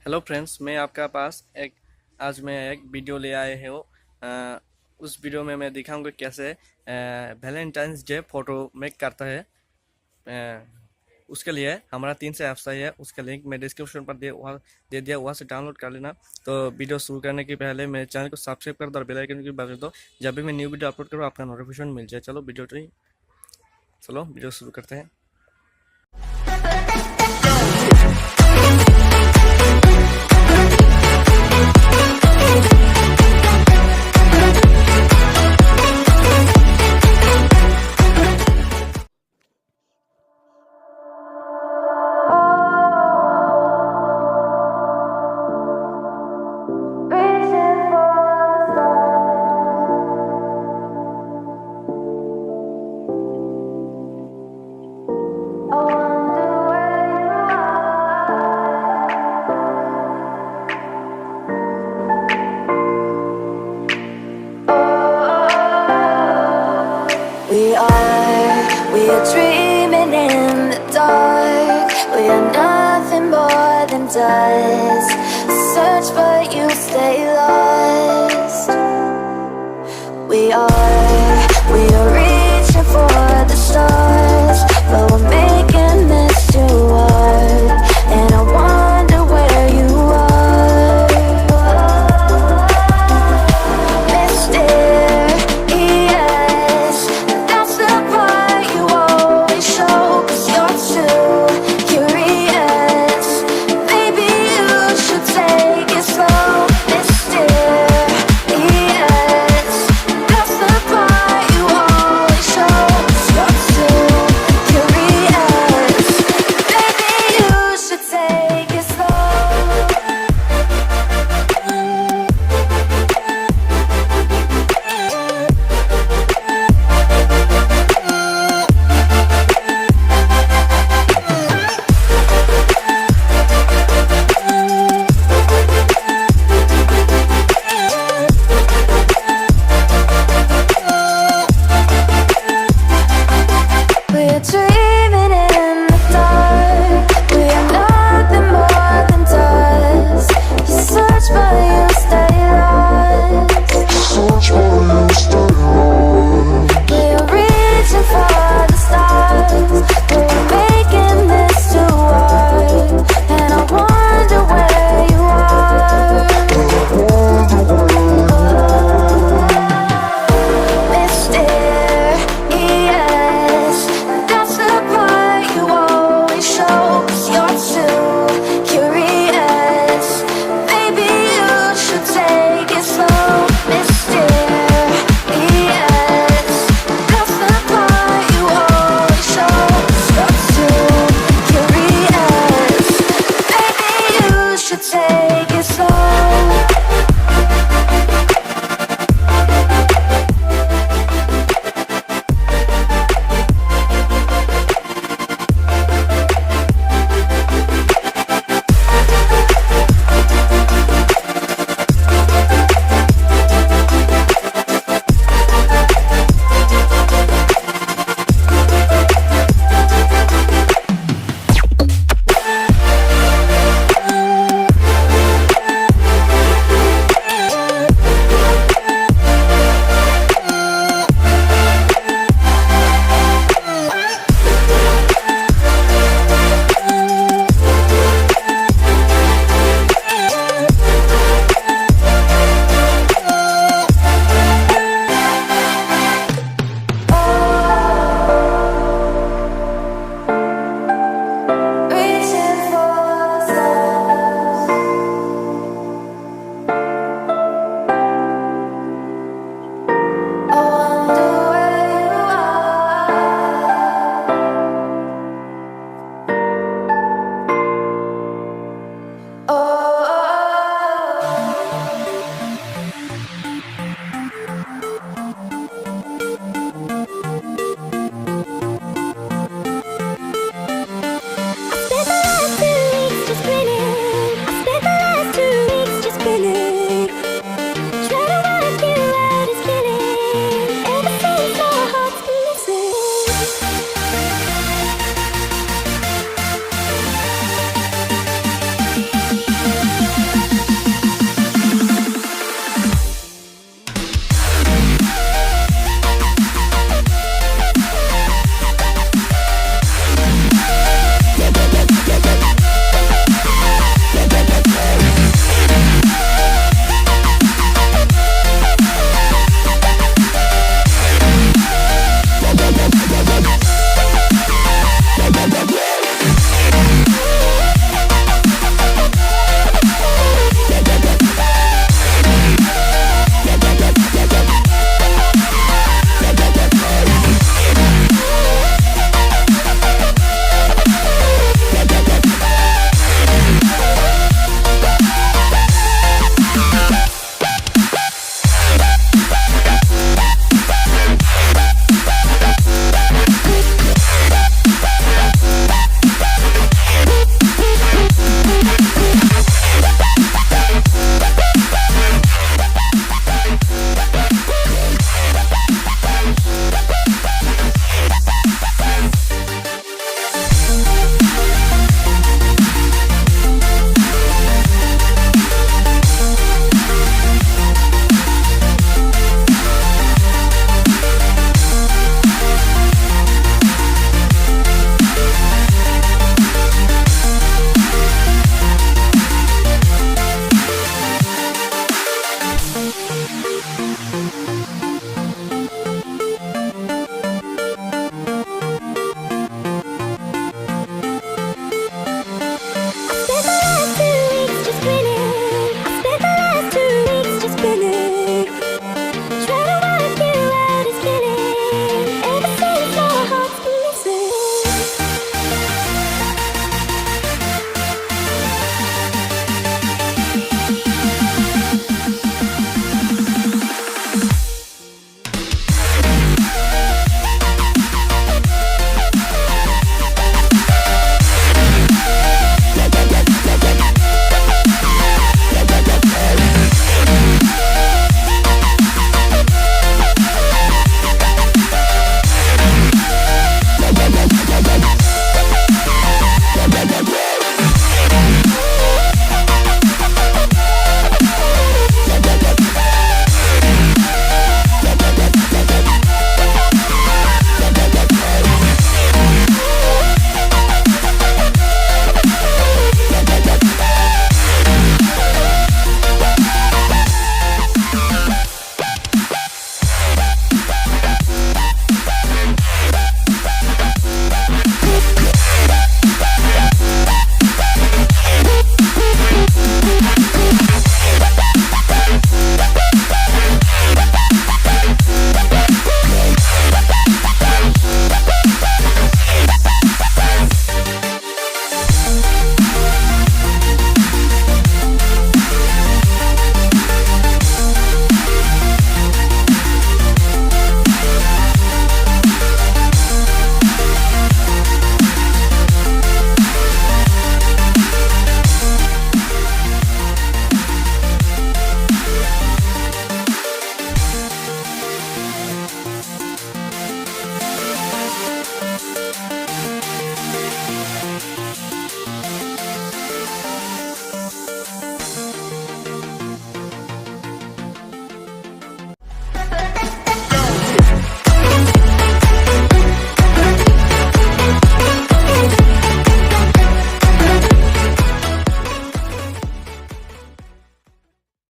Hello friends, मैं आपका पास आज मैं एक वीडियो ले आए हूँ। उस वीडियो में मैं दिखाऊंगा कैसे वैलेंटाइंस डे फोटो मेक करता है। अ, उसके लिए हमारा 3 से ऐप्स है, उसका लिंक मैं डिस्क्रिप्शन पर दे दिया, वहाँ से डाउनलोड कर लेना। तो वीडियो शुरू करने के पहले मेरे चैनल को सब्सक्राइब कर दो और बेल आइकन की बजा दो, जब भी मैं न्यू वीडियो अपलोड करूँ आपका नोटिफिकेशन मिल जाए। चलो वीडियो शुरू करते हैं। We are dreaming in the dark. We are nothing more than dust. Search but you stay lost.